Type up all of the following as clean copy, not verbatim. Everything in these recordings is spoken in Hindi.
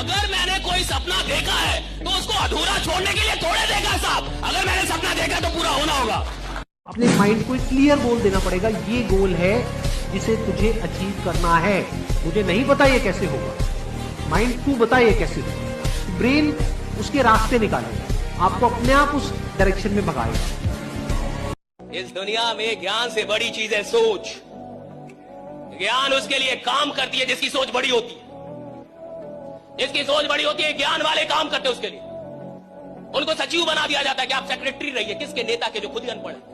अगर मैंने कोई सपना देखा है तो उसको अधूरा छोड़ने के लिए थोड़े देखा साहब। अगर मैंने सपना देखा तो पूरा होना होगा। अपने माइंड को एक क्लियर गोल देना पड़ेगा, ये गोल है जिसे तुझे अचीव करना है। मुझे नहीं पता ये कैसे होगा, माइंड तू बता ये कैसे होगा। ब्रेन उसके रास्ते निकालेगा, आपको अपने आप उस डायरेक्शन में भगाएगा। इस दुनिया में ज्ञान से बड़ी चीज है सोच। ज्ञान उसके लिए काम करती है जिसकी सोच बड़ी होती है। जिसकी सोच बड़ी होती है, ज्ञान वाले काम करते हैं उसके लिए। उनको सचिव बना दिया जाता है कि आप सेक्रेटरी रहिए, किसके? नेता के, जो खुद ही अनपढ़ है।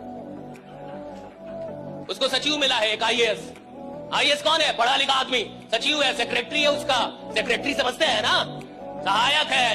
उसको सचिव मिला है एक आईएएस। आईएएस कौन है? पढ़ा लिखा आदमी। सचिव है, सेक्रेटरी है उसका। सेक्रेटरी समझते हैं ना, सहायक है।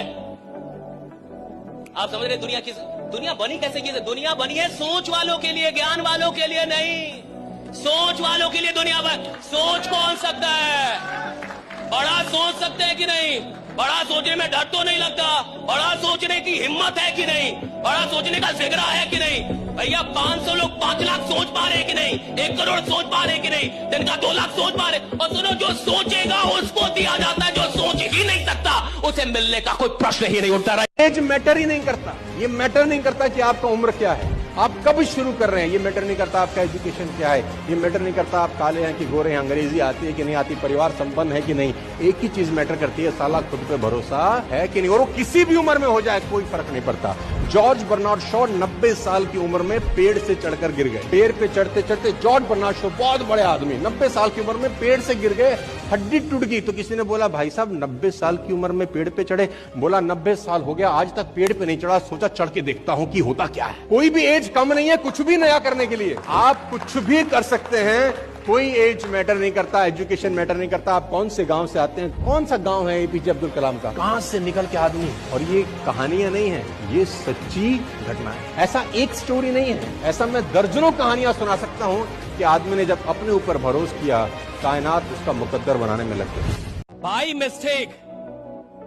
आप समझ रहे दुनिया बनी कैसे की? दुनिया बनी है सोच वालों के लिए, ज्ञान वालों के लिए नहीं। सोच वालों के लिए दुनिया बन। सोच कौन सकता है? बड़ा सोच सकते हैं कि नहीं? बड़ा सोचने में डर तो नहीं लगता? बड़ा सोचने की हिम्मत है कि नहीं? बड़ा सोचने का जिगरा है कि नहीं? भैया 500 लोग 5 लाख सोच पा रहे हैं कि नहीं? 1 करोड़ सोच पा रहे हैं कि नहीं? जिनका 2 लाख सोच पा रहे। और सुनो, जो सोचेगा उसको दिया जाता है, जो सोच ही नहीं सकता उसे मिलने का कोई प्रश्न ही नहीं उठता। एज मैटर ही नहीं करता। ये मैटर नहीं करता कि आपका उम्र क्या है, आप कब शुरू कर रहे हैं। ये मैटर नहीं करता आपका एजुकेशन क्या है। ये मैटर नहीं करता आप काले हैं कि गोरे हैं, अंग्रेजी आती है कि नहीं आती, परिवार संपन्न है कि नहीं। एक ही चीज मैटर करती है, साला खुद पे भरोसा है कि नहीं। और वो किसी भी उम्र में हो जाए, कोई फर्क नहीं पड़ता। जॉर्ज बर्नार्ड शॉ 90 साल की उम्र में पेड़ से चढ़कर गिर गए। पेड़ पे चढ़ते चढ़ते जॉर्ज बर्नार्ड शॉ, बहुत बड़े आदमी, 90 साल की उम्र में पेड़ से गिर गए, हड्डी टूट गई। तो किसी ने बोला, भाई साहब 90 साल की उम्र में पेड़ पे चढ़े? बोला 90 साल हो गया, आज तक पेड़ पे नहीं चढ़ा, सोचा चढ़ के देखता हूं कि होता क्या है। कोई भी एज कम नहीं है कुछ भी नया करने के लिए। आप कुछ भी कर सकते हैं, कोई एज मैटर नहीं करता, एजुकेशन मैटर नहीं करता। आप कौन से गांव से आते हैं, कौन सा गांव है एपीजे अब्दुल कलाम का, कहां से निकल के आदमी। और ये कहानियां नहीं है, ये सच्ची घटना है। ऐसा एक स्टोरी नहीं है, ऐसा मैं दर्जनों कहानियां सुना सकता हूं कि आदमी ने जब अपने ऊपर भरोसा किया, कायनात उसका मुकद्दर बनाने में लग गई। बाय मिस्टेक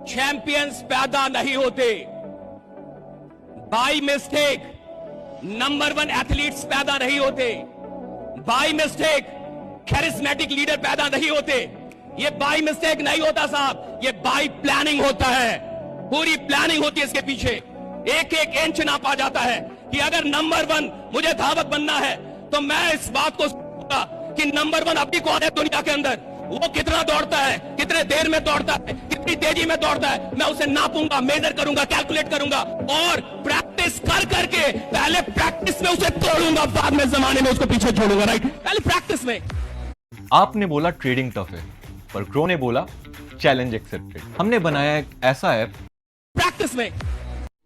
चैंपियंस पैदा नहीं होते। बाय मिस्टेक नंबर 1 एथलीट्स पैदा नहीं होते। बाय मिस्टेक कैरिस्मेटिक लीडर पैदा नहीं होते। ये बाय मिस्टेक नहीं होता साहब, ये बाय प्लानिंग होता है। पूरी प्लानिंग होती है इसके पीछे। एक एक इंच नापा जाता है कि अगर नंबर 1 मुझे धावक बनना है तो मैं इस बात को सोचूंगा कि नंबर 1 अभी कौन है दुनिया के अंदर, वो कितना दौड़ता है, कितने देर में दौड़ता है, कितनी तेजी में दौड़ता है। मैं उसे नापूंगा, मेजर करूंगा, कैलकुलेट करूंगा और प्रैक्टिस कर करके पहले प्रैक्टिस में उसे तोड़ूंगा, बाद में जमाने में उसको पीछे छोड़ूंगा। राइट, पहले प्रैक्टिस में। आपने बोला ट्रेडिंग टफ है, पर क्रो ने बोला चैलेंज एक्सेप्टेड। हमने बनाया एक ऐसा ऐप प्रैक्टिस में।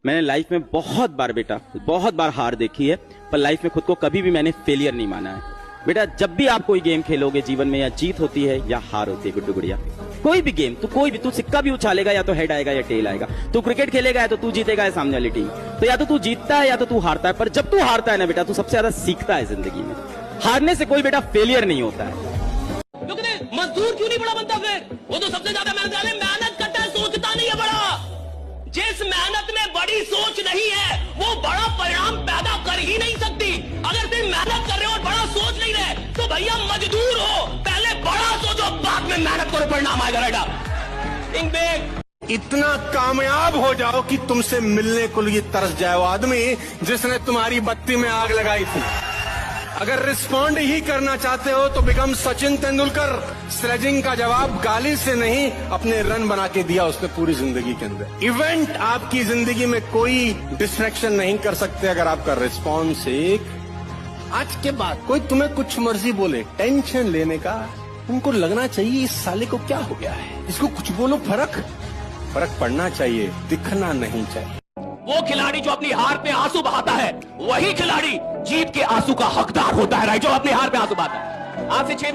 मैंने लाइफ में बहुत बार बेटा, बहुत बार हार देखी है, पर लाइफ में खुद को कभी भी मैंने फेलियर नहीं माना है। बेटा जब भी आप कोई गेम खेलोगे जीवन में, या जीत होती है या हार होती है गुड्डू गुड़िया, कोई भी गेम, तू सिक्का भी उछालेगा, या तो हेड आएगा या टेल आएगा। तू क्रिकेट खेलेगा या तो तू जीतेगा या सामने वाली टीम। तो या तो तू जीतता है या तो तू हारता है। पर जब तू हारता है ना बेटा, तू सबसे ज्यादा सीखता है जिंदगी में। हारने से कोई बेटा फेलियर नहीं होता है। मजदूर क्यों नहीं बड़ा बनता? फिर वो तो सबसे ज्यादा मेहनत करता है, सोचता नहीं है बड़ा। जिस मेहनत में बड़ी सोच नहीं है वो बड़ा परिणाम पैदा कर ही नहीं सकती। अगर तुम मेहनत कर रहे हो और बड़ा सोच नहीं रहे तो भैया मजदूर हो, पहले बड़ा सोचो, बाद में मेहनत करो, परिणाम आएगा। बेटा इतना कामयाब हो जाओ कि तुमसे मिलने को लिए तरस जाए वो आदमी जिसने तुम्हारी बत्ती में आग लगाई थी। अगर रिस्पॉन्ड ही करना चाहते हो तो बिकम सचिन तेंदुलकर। स्लेजिंग का जवाब गाली से नहीं, अपने रन बना के दिया उसने पूरी जिंदगी के अंदर। इवेंट आपकी जिंदगी में कोई डिस्ट्रैक्शन नहीं कर सकते अगर आपका रिस्पॉन्स एक। आज के बाद कोई तुम्हें कुछ मर्जी बोले, टेंशन लेने का उनको लगना चाहिए इस साले को क्या हो गया है, इसको कुछ बोलो, फर्क पड़ना चाहिए, दिखना नहीं चाहिए। वो खिलाड़ी जो अपनी हार पे आंसू बहाता है, वही खिलाड़ी जीत के आंसू का हकदार होता है। राइट, जो अपनी हार पे आंसू बहाता है। आज से 6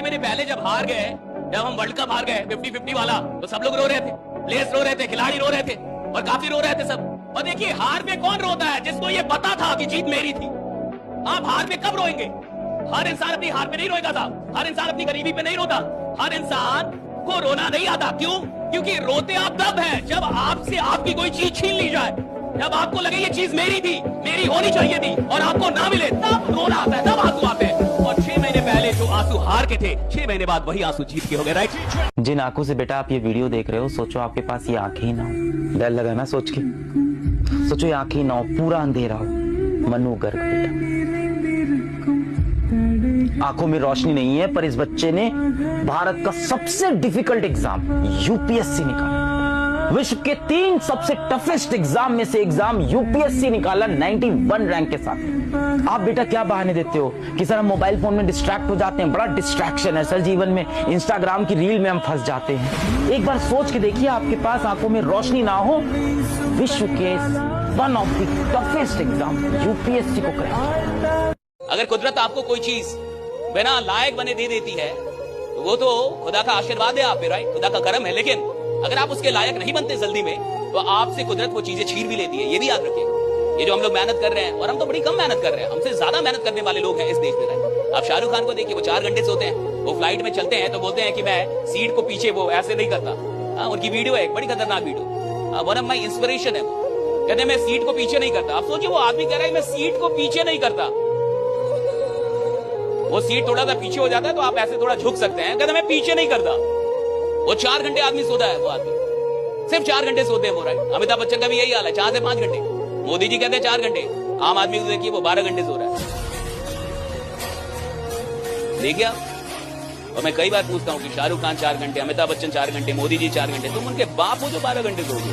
महीने पहले जब हार गए, जब हम वर्ल्ड कप हार गए 50-50 वाला, तो सब लोग रो रहे थे, प्लेयर्स रो रहे थे, खिलाड़ी रो रहे थे और काफी रो रहे थे सब। और देखिए हार पे कौन रोता है? जिसको ये पता था कि जीत मेरी थी। आप हार पे कब रोएंगे? हर इंसान अपनी हार पे नहीं रोएगा साहब। हर इंसान अपनी गरीबी पे नहीं रोता। हर इंसान को रोना नहीं आता। क्यों? क्योंकि रोते आप तब है जब आपसे आपकी कोई चीज छीन ली जाए, जब आपको लगे ये चीज मेरी थी, मेरी होनी चाहिए थी और आपको ना मिले, तब रोना आता है, तब आंसू आते हैं। और 6 महीने पहले में जो आंसू हार के थे 6 महीने बाद वही आंसू जीत के हो गए। राइट? जिन आंखों से बेटा आप ये वीडियो देख रहे हो, सोचो आपके पास ये आंखें ही ना हो। डर लगा ना सोच के? सोचो ये आंखें ही ना हो, पूरा अंधेरा हो। मनु गर्ग बेटा, आंखों में रोशनी नहीं है, पर इस बच्चे ने भारत का सबसे डिफिकल्ट एग्जाम यूपीएससी निकाला। विश्व के 3 सबसे टफेस्ट एग्जाम में से एग्जाम यूपीएससी निकाला 91 रैंक के साथ। आप बेटा क्या बहाने देते हो कि सर हम मोबाइल फोन में डिस्ट्रैक्ट हो जाते हैं, बड़ा डिस्ट्रैक्शन है सर जीवन में, इंस्टाग्राम की रील में हम फंस जाते हैं। एक बार सोच के देखिए, आपके पास आंखों में रोशनी ना हो, विश्व के one of the toughest exam UPSC को क्रैक। अगर कुदरत आपको कोई चीज बिना लायक बने दे देती है तो वो तो खुदा का आशीर्वाद है आप पे, राइट? खुदा का करम है। लेकिन अगर आप उसके लायक नहीं बनते जल्दी में, तो आपसे कुदरत वो चीजें छीन भी लेती है। ये भी याद रखिए। ये जो हम लोग मेहनत कर रहे हैं, और हम तो बड़ी कम मेहनत कर रहे हैं, हमसे ज्यादा मेहनत करने वाले लोग हैं इस देश में, राइट? आप शाहरुख खान को देखिए, वो 4 घंटे सोते हैं, वो फ्लाइट में चलते हैं तो बोलते हैं कि मैं सीट को पीछे वो ऐसे नहीं करता। उनकी वीडियो है, एक बड़ी खतरनाक video, one of my inspiration है। कहते हैं मैं सीट को पीछे नहीं करता। आप सोचिए, वो आदमी कह रहा है मैं सीट को पीछे नहीं करता। वो सीट थोड़ा सा पीछे हो जाता है तो आप ऐसे थोड़ा झुक सकते हैं, कहते मैं पीछे नहीं करता। वो 4 घंटे आदमी सोता है, वो आदमी सिर्फ 4 घंटे सोते हैं वो, राइट? अमिताभ बच्चन का भी यही हाल है, 4 से 5 घंटे। मोदी जी कहते हैं 4 घंटे, आम आदमी को देखिए वो 12 घंटे सो रहा है। देखिए आप, और मैं कई बार पूछता हूँ कि शाहरुख खान 4 घंटे, अमिताभ बच्चन 4 घंटे, मोदी जी 4 घंटे, तुम उनके बाप हो जो 12 घंटे सोओगे।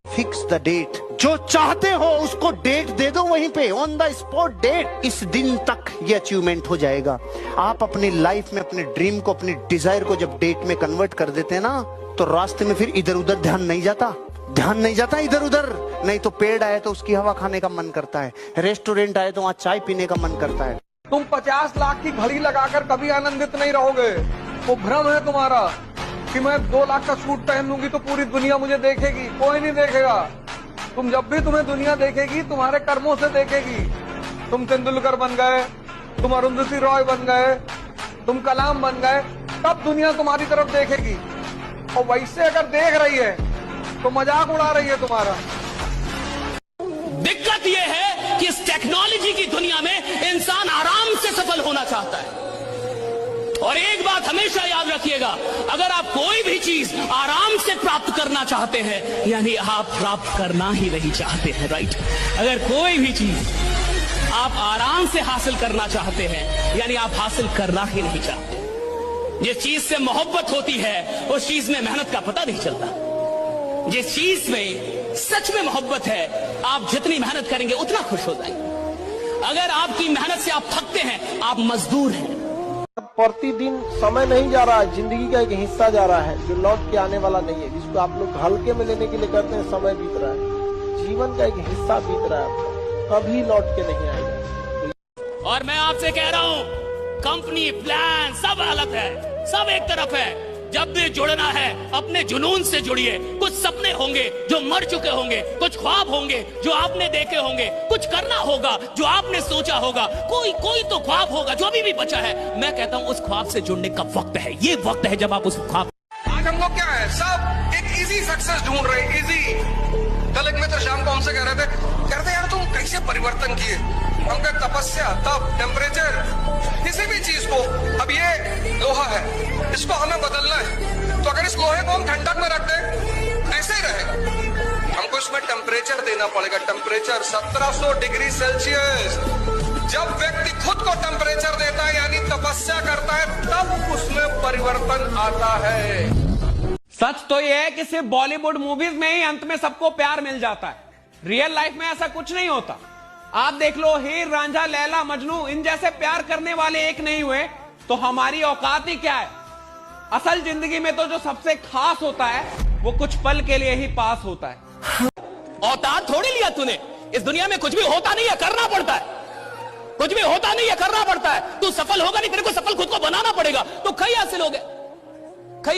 फिक्स द डेट, जो चाहते हो उसको डेट दे दो, वहीं पे ऑन द स्पॉट डेट। इस दिन तक ये अचीवमेंट हो जाएगा। आप अपनी लाइफ में अपने ड्रीम को, अपनी डिजायर को जब डेट में कन्वर्ट कर देते हैं ना, तो रास्ते में फिर इधर उधर ध्यान नहीं जाता इधर उधर। नहीं तो पेड़ आए तो उसकी हवा खाने का मन करता है, रेस्टोरेंट आए तो वहाँ चाय पीने का मन करता है। तुम 50 लाख की घड़ी लगाकर कभी आनंदित नहीं रहोगे। वो भ्रम है तुम्हारा कि मैं 2 लाख का सूट पहन लूंगी तो पूरी दुनिया मुझे देखेगी। कोई नहीं देखेगा। तुम जब भी तुम्हें दुनिया देखेगी, तुम्हारे कर्मों से देखेगी। तुम तेंदुलकर बन गए, तुम अरुंधति रॉय बन गए, तुम कलाम बन गए, तब दुनिया तुम्हारी तरफ देखेगी। और वैसे अगर देख रही है तो मजाक उड़ा रही है तुम्हारा। दिक्कत यह है कि इस टेक्नोलॉजी की दुनिया में इंसान आराम से सफल होना चाहता है। और एक बात हमेशा याद रखिएगा, अगर आप कोई भी चीज आराम से प्राप्त करना चाहते हैं, यानी आप प्राप्त करना ही नहीं चाहते हैं, राइट? अगर कोई भी चीज आप आराम से हासिल करना चाहते हैं, यानी आप हासिल करना ही नहीं चाहते। जिस चीज से मोहब्बत होती है उस चीज में मेहनत का पता नहीं चलता। जिस चीज में सच में मोहब्बत है, आप जितनी मेहनत करेंगे उतना खुश हो जाएंगे। अगर आपकी मेहनत से आप थकते हैं, आप मजदूर हैं। प्रतिदिन समय नहीं जा रहा है, जिंदगी का एक हिस्सा जा रहा है जो लौट के आने वाला नहीं है, जिसको आप लोग हल्के में लेने के लिए कहते हैं समय बीत रहा है। जीवन का एक हिस्सा बीत रहा है, कभी लौट के नहीं आएगा। और मैं आपसे कह रहा हूं, कंपनी प्लान सब अलग है, सब एक तरफ है। जब भी जुड़ना है अपने जुनून से जुड़िए। कुछ सपने होंगे जो मर चुके होंगे, कुछ ख्वाब होंगे जो आपने देखे होंगे, कुछ करना होगा जो आपने सोचा होगा, कोई तो ख्वाब होगा जो अभी भी बचा है। मैं कहता हूं उस ख्वाब से जुड़ने का वक्त है। ये वक्त है जब आप उस ख्वाब। आज हम लोग क्या है, सब एक इजी सक्सेस ढूंढ रहे हैं। इजी। कल एक मित्र शाम को हमसे कह रहे थे यार तुम कैसे परिवर्तन किए। हम कहे तपस्या, तप, टेम्परेचर, किसी भी चीज को। अब ये लोहा है, इसको हमें बदलना है, तो अगर इस लोहे को हम ठंडक में रख दें ऐसे ही रहेगा। हमको इसमें टेम्परेचर देना पड़ेगा। Temperature 1700 degree Celsius. जब व्यक्ति खुद को टेम्परेचर देता है, यानी तपस्या करता है, तब उसमें परिवर्तन आता है। सच तो यह है कि सिर्फ बॉलीवुड मूवीज में ही अंत में सबको प्यार मिल जाता है। रियल लाइफ में ऐसा कुछ नहीं होता। आप देख लो, हीर, रांझा, लैला, मजनू, इन जैसे प्यार करने वाले एक नहीं हुए तो हमारी औकात ही क्या है। असल जिंदगी में तो जो सबसे खास होता है वो कुछ पल के लिए ही पास होता है। औकात थोड़ी लिया तूने। इस दुनिया में कुछ भी होता नहीं है, करना पड़ता है। कुछ भी होता नहीं है, करना पड़ता है। तू सफल होगा नहीं, तेरे को सफल खुद को बनाना पड़ेगा। तो कई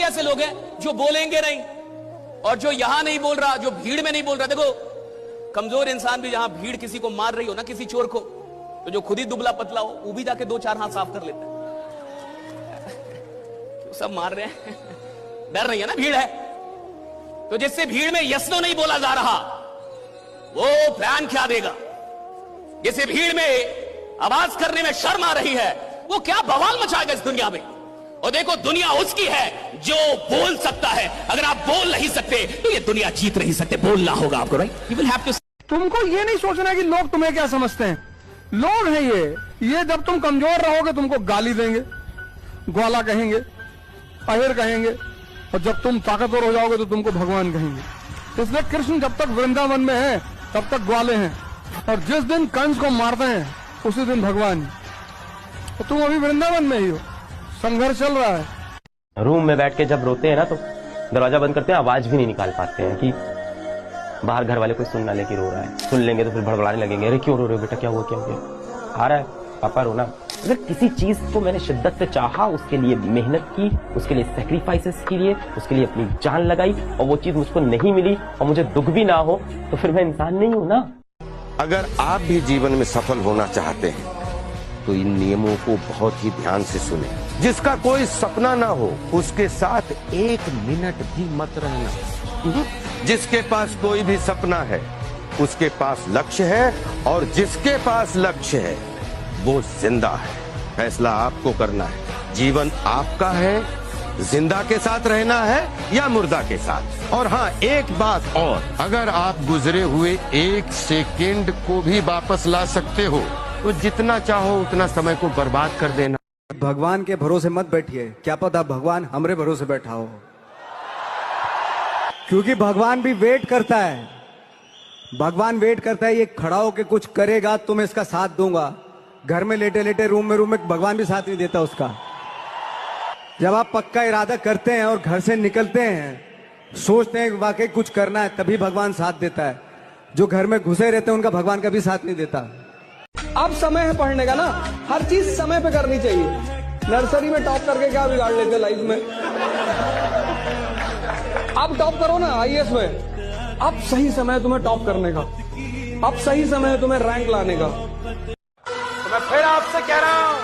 ऐसे लोग हैं जो बोलेंगे नहीं, और जो यहां नहीं बोल रहा, जो भीड़ में नहीं बोल रहा। देखो, कमजोर इंसान भी जहां भीड़ किसी को मार रही हो ना, किसी चोर को, तो जो खुद ही दुबला पतला हो वो भी जाके 2-4 हाथ साफ कर लेता है। सब मार रहे हैं, डर नहीं है ना, भीड़ है। तो जिससे भीड़ में यस नो नहीं बोला जा रहा, वो प्लान क्या देगा। जिसे भीड़ में आवाज करने में शर्म आ रही है, वो क्या बवाल मचाएगा इस दुनिया में। और देखो दुनिया उसकी है जो बोल सकता है। अगर आप बोल नहीं सकते तो ये दुनिया जीत नहीं सकते। बोलना होगा आपको, right? You will have to. तुमको ये नहीं सोचना कि लोग तुम्हें क्या समझते हैं। लोग हैं ये जब तुम कमजोर रहोगे तुमको गाली देंगे, ग्वाला कहेंगे, अहिर कहेंगे, और जब तुम ताकतवर हो जाओगे तो तुमको भगवान कहेंगे। इसलिए कृष्ण जब तक वृंदावन में है तब तक ग्वाले हैं, और जिस दिन कंस को मारते हैं उसी दिन भगवान। तो तुम अभी वृंदावन में ही हो, संघर्ष चल रहा है। रूम में बैठ के जब रोते हैं ना तो दरवाजा बंद करते हैं, आवाज भी नहीं निकाल पाते हैं कि बाहर घर वाले कोई सुन ना ले कि रो रहा है। सुन लेंगे तो फिर भड़बड़ाने लगेंगे, अरे क्यों रो रहे हो बेटा, क्या हुआ क्या हुआ, आ रहा है पापा रोना। अगर किसी चीज को मैंने शिद्दत से चाहा, उसके लिए मेहनत की, उसके लिए सैक्रिफाइसेस किए, उसके लिए अपनी जान लगाई, और वो चीज मुझको नहीं मिली और मुझे दुख भी ना हो, तो फिर मैं इंसान नहीं हूं ना। अगर आप भी जीवन में सफल होना चाहते हैं तो इन नियमों को बहुत ही ध्यान से सुने। जिसका कोई सपना ना हो उसके साथ 1 मिनट भी मत रहना। जिसके पास कोई भी सपना है उसके पास लक्ष्य है, और जिसके पास लक्ष्य है वो जिंदा है। फैसला आपको करना है। जीवन आपका है, जिंदा के साथ रहना है या मुर्दा के साथ। और हाँ, एक बात और, अगर आप गुजरे हुए 1 सेकेंड को भी वापस ला सकते हो तो जितना चाहो उतना समय को बर्बाद कर देना। भगवान के भरोसे मत बैठिए, क्या पता भगवान हमरे भरोसे बैठा हो, क्योंकि भगवान भी वेट करता है। भगवान वेट करता है, ये खड़ा होके कुछ करेगा तो मैं इसका साथ दूंगा। घर में लेटे लेटे रूम में भगवान भी साथ नहीं देता उसका। जब आप पक्का इरादा करते हैं और घर से निकलते हैं, सोचते हैं वाकई कुछ करना है, तभी भगवान साथ देता है। जो घर में घुसे रहते हैं उनका भगवान कभी साथ नहीं देता। अब समय है पढ़ने का ना, हर चीज समय पे करनी चाहिए। नर्सरी में टॉप करके क्या बिगाड़ लेते लाइफ में। अब टॉप करो ना आईएएस में। अब सही समय है तुम्हें टॉप करने का, अब सही समय है तुम्हें रैंक लाने का। तो मैं फिर आपसे कह रहा हूं,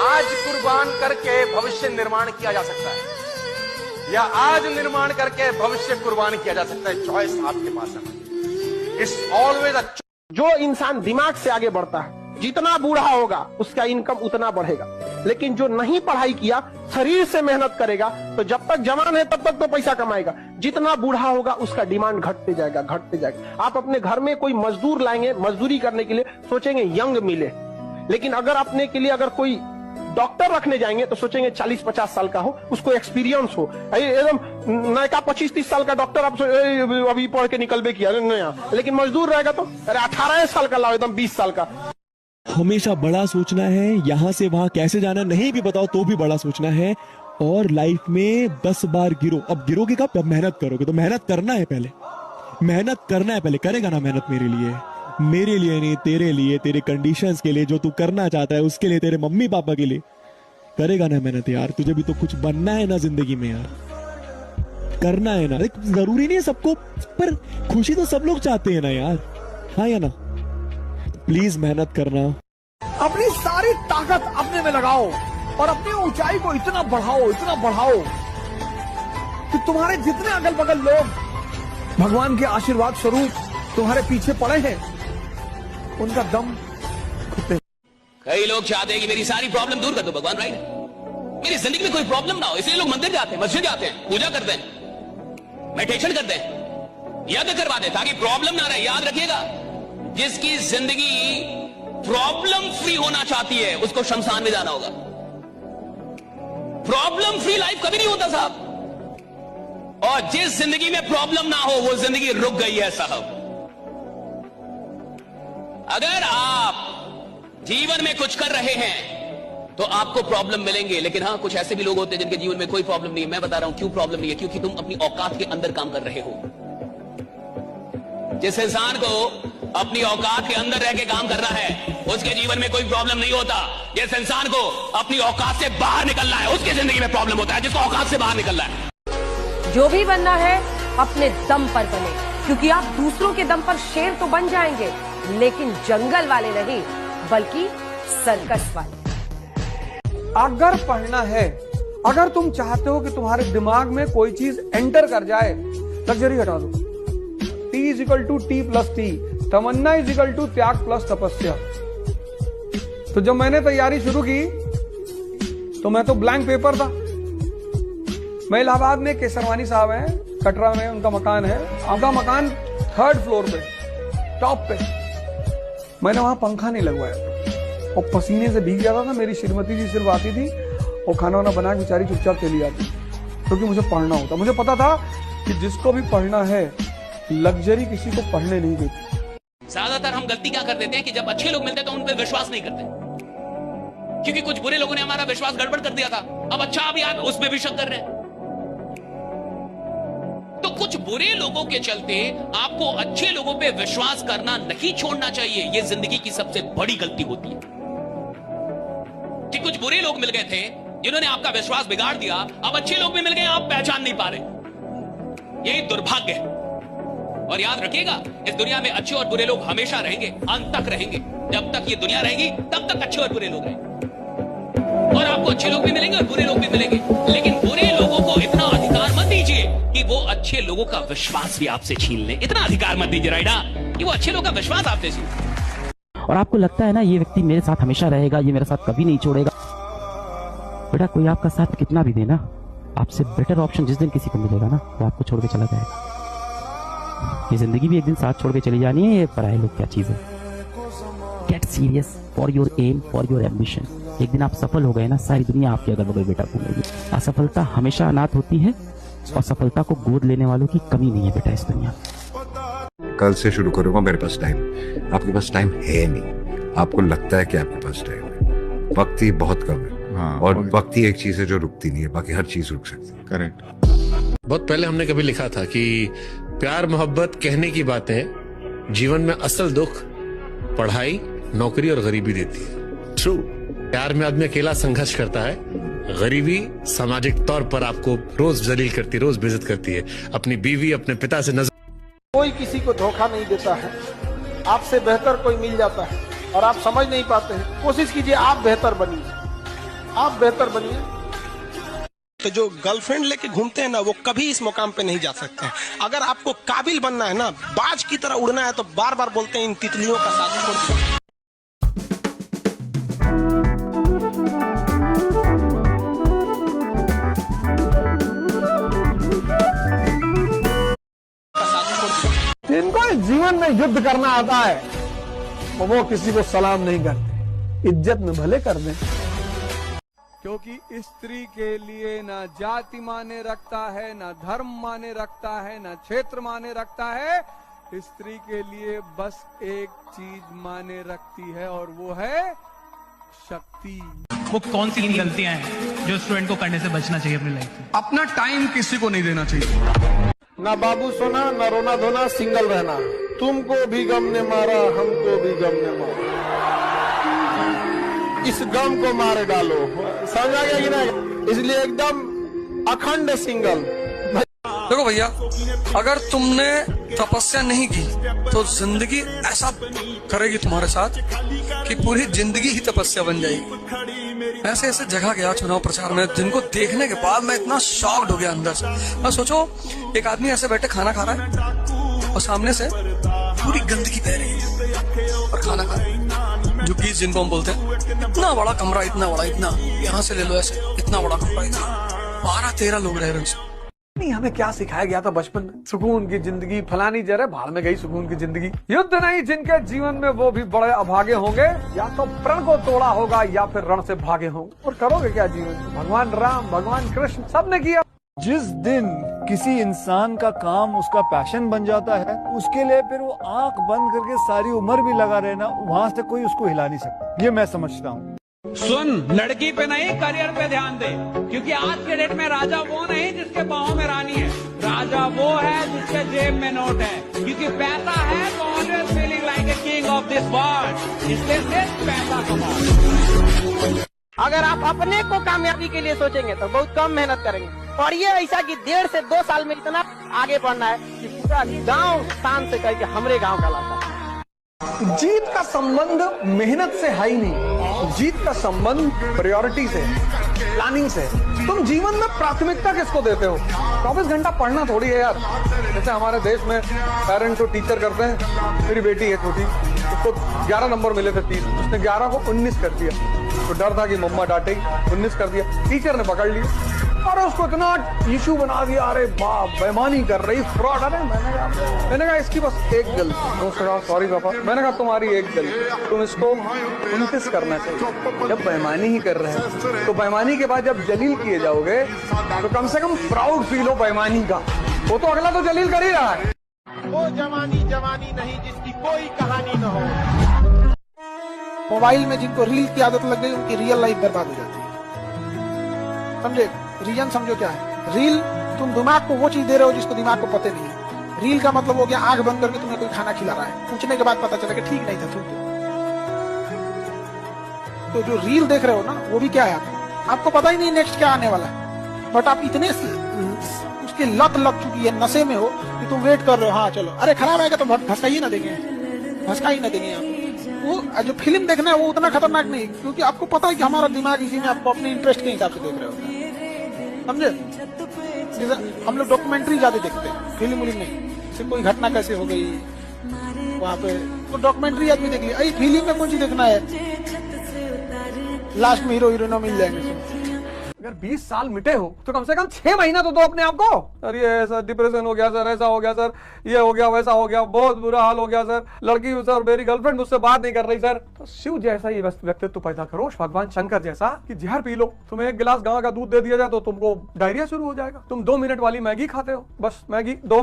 आज कुर्बान करके भविष्य निर्माण किया जा सकता है, या आज निर्माण करके भविष्य कुर्बान किया जा सकता है। चॉइस आपके पास है। It's always a. जो इंसान दिमाग से आगे बढ़ता है, जितना बूढ़ा होगा उसका इनकम उतना बढ़ेगा। लेकिन जो नहीं पढ़ाई किया, शरीर से मेहनत करेगा, तो जब तक जवान है तब तक तो पैसा कमाएगा। जितना बूढ़ा होगा उसका डिमांड घटते जाएगा, घटते जाएगा। आप अपने घर में कोई मजदूर लाएंगे, मजदूरी करने के लिए सोचेंगे यंग मिले, लेकिन अगर अपने के लिए अगर कोई डॉक्टर रखने जाएंगे तो सोचेंगे 40-50 साल का हो, उसको एक्सपीरियंस हो। एकदम नया 25-30 साल का डॉक्टर आप अभी पढ़ के निकल भी किया नया, लेकिन मजदूर रहेगा तो अरे 18 साल का लाओ, एकदम 20 साल का। हमेशा बड़ा सोचना है, यहां से वहां कैसे जाना नहीं भी बताओ तो भी बड़ा सोचना है। और लाइफ में 10 बार गिरो। अब गिरोगे कब? जब मेहनत करोगे। तो मेहनत करना है पहले, मेहनत करना है पहले। करेगा ना मेहनत मेरे लिए नहीं, तेरे लिए, तेरे कंडीशंस के लिए, जो तू करना चाहता है उसके लिए, तेरे मम्मी पापा के लिए करेगा ना मेहनत यार। तुझे भी तो कुछ बनना है ना जिंदगी में यार, करना है ना। जरूरी नहीं है सबको, पर खुशी तो सब लोग चाहते हैं ना यार, हाँ या ना? प्लीज मेहनत करना। अपनी सारी ताकत अपने में लगाओ और अपनी ऊंचाई को इतना बढ़ाओ कि तुम्हारे जितने अगल बगल लोग भगवान के आशीर्वाद स्वरूप तुम्हारे पीछे पड़े हैं, उनका दम घुटे। कई लोग चाहते हैं कि मेरी सारी प्रॉब्लम दूर कर दो भगवान, राइट? मेरी जिंदगी में कोई प्रॉब्लम ना हो, इसलिए लोग मंदिर जाते हैं, मस्जिद जाते हैं, पूजा करते हैं, मेडिटेशन करते हैं, यज्ञ करवाते हैं ताकि प्रॉब्लम ना रहे। याद रखिएगा, जिसकी जिंदगी प्रॉब्लम फ्री होना चाहती है उसको शमशान में जाना होगा। प्रॉब्लम फ्री लाइफ कभी नहीं होता साहब। और जिस जिंदगी में प्रॉब्लम ना हो वो जिंदगी रुक गई है साहब। अगर आप जीवन में कुछ कर रहे हैं तो आपको प्रॉब्लम मिलेंगे, लेकिन हाँ, कुछ ऐसे भी लोग होते हैं जिनके जीवन में कोई प्रॉब्लम नहीं है। मैं बता रहा हूं क्यों प्रॉब्लम नहीं है, क्योंकि तुम अपनी औकात के अंदर काम कर रहे हो। जिस इंसान को अपनी औकात के अंदर रह के काम करना है उसके जीवन में कोई प्रॉब्लम नहीं होता। जिस इंसान को अपनी औकात से बाहर निकलना है उसकी जिंदगी में प्रॉब्लम होता है, जिसको औकात से बाहर निकलना है। जो भी बनना है अपने दम पर बने, क्योंकि आप दूसरों के दम पर शेर तो बन जाएंगे, लेकिन जंगल वाले नहीं, बल्कि सर्कस वाले। अगर पढ़ना है, अगर तुम चाहते हो कि तुम्हारे दिमाग में कोई चीज एंटर कर जाए, लग्जरी हटा दो। T = T + T, तमन्ना = त्याग + तपस्या। तो जब मैंने तैयारी शुरू की तो मैं तो ब्लैंक पेपर था। मैं इलाहाबाद में केसरवानी साहब हैं, कटरा में उनका मकान है। उनका मकान 3rd फ्लोर पे, टॉप पे। मैंने वहां पंखा नहीं लगवाया और पसीने से भीग जाता था। मेरी श्रीमती जी सिर्फ आती थी और खाना वाना बना के बेचारी चुपचाप चली जाती, क्योंकि मुझे पढ़ना होता। मुझे पता था कि जिसको भी पढ़ना है, लग्जरी किसी को पढ़ने नहीं देती। ज्यादातर हम गलती क्या कर देते हैं कि जब अच्छे लोग मिलते हैं तो उन पर विश्वास नहीं करते, क्योंकि कुछ बुरे लोगों ने हमारा विश्वास गड़बड़ कर दिया था। अब अच्छा भी आप उसमें भी शक कर रहे हैं। तो कुछ बुरे लोगों के चलते आपको अच्छे लोगों पे विश्वास करना नहीं छोड़ना चाहिए। यह जिंदगी की सबसे बड़ी गलती होती है कि कुछ बुरे लोग मिल गए थे जिन्होंने आपका विश्वास बिगाड़ दिया। अब अच्छे लोग भी मिल गए, आप पहचान नहीं पा रहे। यही दुर्भाग्य है। और याद रखिएगा, इस दुनिया में अच्छे और बुरे लोग हमेशा रहेंगे, अंत तक रहेंगे। जब तक ये दुनिया रहेगी तब तक अच्छे और बुरे लोग रहेंगे। और आपको अच्छे लोग भी मिलेंगे और बुरे लोग भी मिलेंगे, लेकिन बुरे लोगों को इतना अधिकार मत दीजिए कि वो अच्छे लोगों का विश्वास भी आपसे छीन ले। इतना अधिकार मत दीजिए राइडा कि वो अच्छे लोगों का विश्वास आपसे छीन। और आपको लगता है ना ये व्यक्ति मेरे साथ हमेशा रहेगा, ये मेरे साथ कभी नहीं छोड़ेगा। बेटा कोई आपका साथ कितना भी देना, आपसे बेटर ऑप्शन जिस दिन किसी को मिलेगा ना, वो आपको छोड़ के चला जाएगा। ये जिंदगी भी एक दिन साथ छोड़ के चली जानी है। ये पराये लोग क्या चीज है। Get serious for your am, for your ambition. एक दिन आप सफल हो गए ना, सारी दुनिया आपके अगल बगल बेटा घूमेगी। असफलता हमेशा अनाथ होती है और सफलता को गोद लेने वालों की कमी नहीं है बेटा इस दुनिया। कल से शुरू करूंगा, मेरे पास टाइम। आपके पास टाइम है नहीं, आपको लगता है कि आपके पास टाइम है। वक्त ही बहुत कम है। हाँ, और वक्त ही एक चीज है जो रुकती नहीं है, बाकी हर चीज रुक सकती है। करेक्ट। बहुत पहले हमने कभी लिखा था कि प्यार मोहब्बत कहने की बातें, जीवन में असल दुख पढ़ाई, नौकरी और गरीबी देती है। ट्रू। प्यार में आदमी अकेला संघर्ष करता है, गरीबी सामाजिक तौर पर आपको रोज जलील करती है, रोज बेइज्जत करती है। अपनी बीवी, अपने पिता से नजर। कोई किसी को धोखा नहीं देता है। आपसे बेहतर कोई मिल जाता है और आप समझ नहीं पाते हैं। कोशिश कीजिए आप बेहतर बनिए, आप बेहतर बनिए। तो जो गर्लफ्रेंड लेके घूमते हैं ना, वो कभी इस मुकाम पे नहीं जा सकते हैं। अगर आपको काबिल बनना है ना, बाज की तरह उड़ना है, तो बार बार बोलते हैं इन तितलियों का साथ छोड़ दो। जिनको जीवन में युद्ध करना आता है वो किसी को सलाम नहीं करते, इज्जत में भले कर दें। क्योंकि स्त्री के लिए ना जाति माने रखता है, ना धर्म माने रखता है, ना क्षेत्र माने रखता है। स्त्री के लिए बस एक चीज माने रखती है और वो है शक्ति। वो कौन सी गलतियां हैं जो स्टूडेंट को करने से बचना चाहिए अपनी लाइफ में? अपना टाइम किसी को नहीं देना चाहिए। ना बाबू सोना, ना रोना धोना, सिंगल रहना। तुमको भी गम ने मारा, हमको भी गम ने मारा, इस गम को मारे डालो। समझा गया कि नहीं? इसलिए एकदम अखंड सिंगल। देखो भैया, अगर तुमने तपस्या नहीं की तो जिंदगी ऐसा करेगी तुम्हारे साथ कि पूरी जिंदगी ही तपस्या बन जाएगी। ऐसे ऐसे जगह गया चुनाव प्रचार में, जिनको देखने के बाद मैं इतना शॉक्ड हो गया अंदर से। मैं सोचो एक आदमी ऐसे बैठे खाना खा रहा है और सामने से पूरी गंदगी बह रही है और खाना खा रहा है। जो गीत जिनको हम बोलते हैं, इतना बड़ा कमरा, इतना बड़ा, इतना यहाँ से ले लो ऐसे, इतना बड़ा कमरा, इतना 12-13 लोग रह रहे हैं। नहीं, हमें क्या सिखाया गया था बचपन में? सुकून की जिंदगी, फलानी जरे भाड़ में गई सुकून की जिंदगी। युद्ध नहीं जिनके जीवन में, वो भी बड़े अभागे होंगे। या तो प्रण को तोड़ा होगा या फिर रण से भागे होंगे। और करोगे क्या जीवन में? भगवान राम, भगवान कृष्ण सबने किया। जिस दिन किसी इंसान का काम उसका पैशन बन जाता है, उसके लिए फिर वो आंख बंद करके सारी उम्र भी लगा रहना, वहां से कोई उसको हिला नहीं सकता। ये मैं समझता हूँ। सुन, लड़की पे नहीं करियर पे ध्यान दे, क्योंकि आज के डेट में राजा वो नहीं जिसके बाहों में रानी है, राजा वो है जिसके जेब में नोट है। क्योंकि पैसा है तो always feeling like a king of this world. इसलिए सिर्फ पैसा कमाओ। अगर आप अपने को कामयाबी के लिए सोचेंगे तो बहुत कम मेहनत करेंगे। और ये ऐसा कि 1.5 से 2 साल में इतना आगे बढ़ना है कि पूरा गांव शान से कहे कि हमरे गांव का लाता है। जीत का संबंध मेहनत से है ही नहीं, जीत का संबंध प्रायोरिटी से, प्लानिंग से। तुम जीवन में प्राथमिकता किसको देते हो? 24 घंटा पढ़ना थोड़ी है यार। जैसे हमारे देश में पेरेंट तो टीचर करते हैं, मेरी बेटी है छोटी, उसको 11 नंबर मिले थे 30, उसने 11 को 19 कर दिया। तो डर था कि मम्मा डांटेगी, 19 कर दिया। टीचर ने पकड़ लिया और उसको इतना इशू बना दिया, अरे बाप बेईमानी कर रही, फ्रॉड। अरे मैंने कहा इसकी बस एक गलती। उसने कहा सॉरी पापा। मैंने कहा तुम्हारी एक गलती, तुम इसको 29 करना चाहिए। जब बेईमानी ही कर रहे हैं तो बेईमानी के बाद जब जलील किए जाओगे तो कम से कम प्राउड फील हो बेईमानी का। वो तो अगला तो जलील कर ही रहा है। वो जवानी जवानी नहीं जिसकी कोई कहानी न हो। मोबाइल में जिनको रील की आदत लग गई उनकी रियल लाइफ बर्बाद हो जाती है। समझे? रीजन समझो क्या है। रील, तुम दिमाग को वो चीज दे रहे हो जिसको दिमाग को पता नहीं है। रील का मतलब हो गया आंख बंद करके तुम्हें कोई खाना खिला रहा है, पूछने के बाद पता चला कि ठीक नहीं था, थूक तो जो रील देख रहे हो ना वो भी क्या है, आपको पता ही नहीं नेक्स्ट क्या आने वाला है, बट आप इतने उसकी लत लग चुकी है, नशे में हो कि तुम वेट कर रहे हो। हाँ चलो, अरे खराब आएगा तो भसका ही ना देंगे, भसका ही ना देंगे आप। वो जो फिल्म देखना है वो उतना खतरनाक नहीं, क्योंकि आपको पता है कि हमारा दिमाग इसी में, आपको अपने इंटरेस्ट के हिसाब से देख रहे हो। समझे? हम लोग डॉक्यूमेंट्री ज्यादा देखते हैं, फिल्म नहीं। जैसे कोई घटना कैसे हो गई वहां पे, तो डॉक्यूमेंट्री आदमी देख लिया। फिल्म में कौन सी देखना है, लास्ट में हीरो हीरोइनों मिल जाएंगे। अगर 20 साल मिटे हो तो कम से कम 6 महीना तो दो अपने आप को। अरे ऐसा डिप्रेशन हो गया सर, ऐसा हो गया सर, ये हो गया, वैसा हो गया, बहुत बुरा हाल हो गया सर, लड़की सर, मेरी गर्लफ्रेंड मुझसे बात नहीं कर रही सर। तो शिव जैसा ही व्यक्तित्व पैदा करो, भगवान शंकर जैसा, कि जहर पी लो। तुम्हें 1 गिलास गांव का दूध दे दिया जाए तो तुमको डायरिया शुरू हो जाएगा। तुम 2 मिनट वाली मैगी खाते हो, बस मैगी 2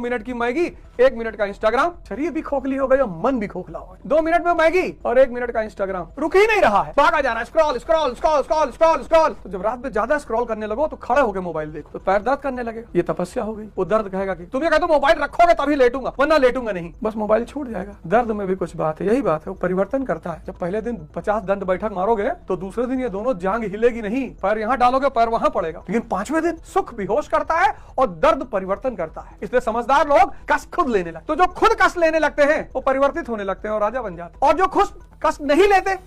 मिनट की मैगी, 1 मिनट का इंस्टाग्राम। शरीर भी खोखली हो गई और मन भी खोखला हो गया। 2 मिनट में मैगी और 1 मिनट का इंस्टाग्राम, रुक ही नहीं रहा है, भागा जा रहा है, scroll scroll scroll scroll scroll scroll. तो जब रात में ज्यादा स्क्रॉल करने लगो तो खड़े होकर मोबाइल देखो तो पैर दर्द करने लगे, ये तपस्या हो गई। वो दर्द कहेगा कि तुम ये कहते हो मोबाइल रखोगे तभी लेटूंगा, वरना लेटूंगा नहीं, बस मोबाइल छूट जाएगा। दर्द में भी कुछ बात है, यही बात है, वो परिवर्तन करता है। जब पहले दिन 50 दंड बैठक मारोगे तो दूसरे दिन ये दोनों जांग हिलेगी नहीं, पैर यहाँ डालोगे पैर वहां पड़ेगा। लेकिन 5वें दिन सुख बेहोश करता है और दर्द परिवर्तन करता है। इसलिए समझदार लोग कष्ट खुद लेने लगते, तो जो खुद कष्ट लेने लगते हैं वो परिवर्तित होने लगते हैं और राजा बन जाते हैं, और जो खुद कष्ट नहीं लेते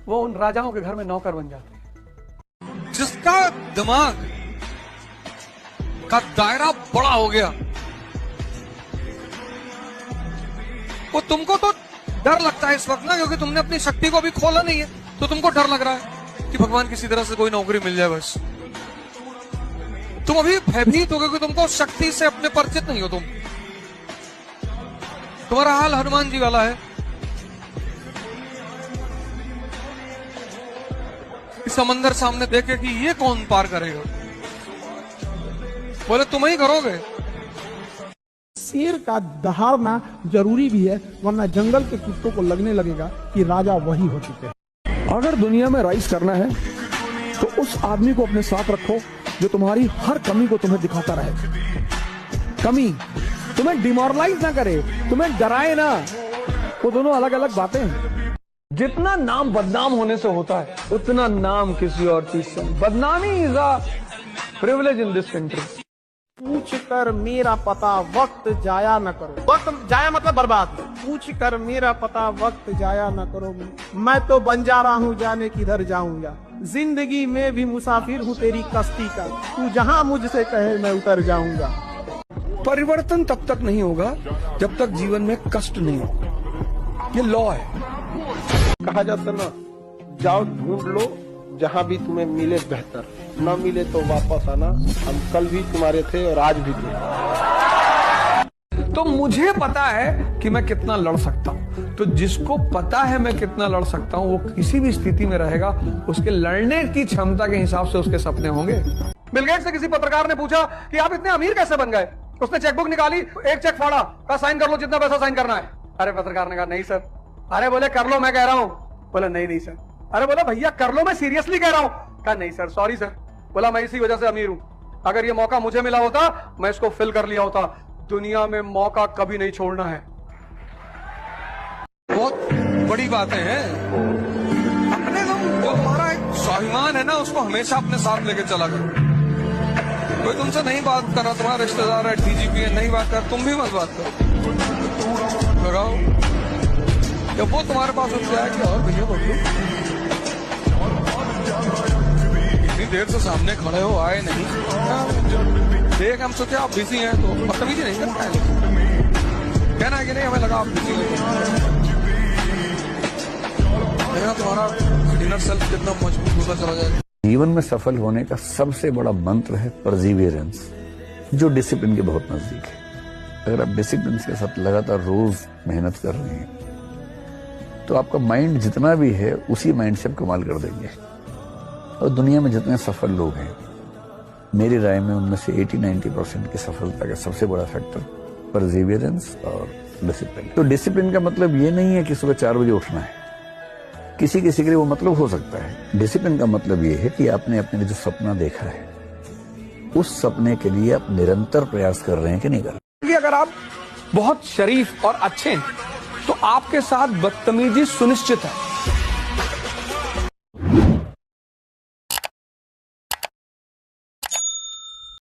वो उन राजाओं के घर में नौकर बन जाते हैं। जिसका दिमाग का दायरा बड़ा हो गया, वो तुमको तो डर लगता है इस वक्त ना, क्योंकि तुमने अपनी शक्ति को अभी खोला नहीं है, तो तुमको डर लग रहा है कि भगवान किसी तरह से कोई नौकरी मिल जाए। बस तुम अभी भयभीत हो, क्योंकि तुमको शक्ति से अपने परिचित नहीं हो। तुम्हारा हाल हनुमान जी वाला है। समंदर सामने देखे कि ये कौन पार करेगा, बोले तुम ही करोगे। शेर का दहाड़ना जरूरी भी है, वरना जंगल के कुत्तों को लगने लगेगा कि राजा वही हो चुके हैं। अगर दुनिया में राइज करना है तो उस आदमी को अपने साथ रखो जो तुम्हारी हर कमी को तुम्हें दिखाता रहे। कमी तुम्हें डिमोरलाइज ना करे, तुम्हें डराए ना, वो दोनों अलग अलग बातें हैं। जितना नाम बदनाम होने से होता है उतना नाम किसी और चीज से। बदनामी is a privilege in this country. पूछ कर मेरा पता वक्त जाया न करो, वक्त जाया मतलब बर्बाद। पूछ कर मेरा पता वक्त जाया न करो, मैं तो बन जा रहा हूँ जाने किधर जाऊंगा। जिंदगी में भी मुसाफिर हूँ तेरी कश्ती का, तू जहाँ मुझसे कहे मैं उतर जाऊंगा। परिवर्तन तब तक नहीं होगा जब तक जीवन में कष्ट नहीं होगा, ये लॉ है। कहा जाता ना, जाओ ढूंढ लो जहां भी तुम्हें मिले बेहतर, न मिले तो वापस आना, हम कल भी तुम्हारे थे और आज भी थे। तो मुझे पता है कि मैं कितना लड़ सकता हूँ, तो जिसको पता है मैं कितना लड़ सकता हूँ वो किसी भी स्थिति में रहेगा, उसके लड़ने की क्षमता के हिसाब से उसके सपने होंगे। बिल गेट्स से किसी पत्रकार ने पूछा कि आप इतने अमीर कैसे बन गए। उसने चेकबुक निकाली, एक चेक फाड़ा, कहा साइन कर लो जितना पैसा साइन करना है। अरे पत्रकार ने कहा नहीं सर। अरे बोले कर लो मैं कह रहा हूँ। बोला नहीं सर। अरे बोला भैया कर लो मैं सीरियसली कह रहा हूँ। कहा नहीं सर सॉरी सर। बोला मैं इसी वजह से अमीर हूँ, अगर ये मौका मुझे मिला होता मैं इसको फिल कर लिया होता। दुनिया में मौका कभी नहीं छोड़ना है। बहुत बड़ी बातें हैं। अपने जो हमारा एक स्वाभिमान है ना, उसको हमेशा अपने साथ लेके चला करो। कोई तुमसे नहीं बात कर रहा, तुम्हारा रिश्तेदार है, डीजीपी है, नहीं बात कर, तुम भी मत बात करो। लगाओ जब वो तुम्हारे पास उठ जाए कि और भैया बोलो, इतनी देर से सामने खड़े हो, आए नहीं, देख हम सोचे आप बिजी हैं तो बदतमीजी नहीं करना है, कहना है कि नहीं हमें लगा आप बिजी हैं। देखना तुम्हारा इनर सेल्फ कितना मजबूत होता चला जाएगा। जीवन में सफल होने का सबसे बड़ा मंत्र है परसिवियरेंस, जो डिसिप्लिन के बहुत नजदीक है। अगर आप डिसिप्लिन के साथ लगातार रोज मेहनत कर रहे हैं तो आपका माइंड जितना भी है उसी माइंड से आप कमाल कर देंगे। और दुनिया में जितने सफल लोग हैं, मेरी राय में उनमें से 80-90% की सफलता का सबसे बड़ा फैक्टर परसिवियरेंस और डिसिप्लिन। तो डिसिप्लिन का मतलब ये नहीं है कि सुबह 4 बजे उठना है, किसी किसी के लिए वो मतलब हो सकता है। डिसिप्लिन का मतलब ये है कि आपने अपने लिए जो सपना देखा है उस सपने के लिए आप निरंतर प्रयास कर रहे हैं कि नहीं कर रहे। कि अगर आप बहुत शरीफ और अच्छे हैं तो आपके साथ बदतमीजी सुनिश्चित है।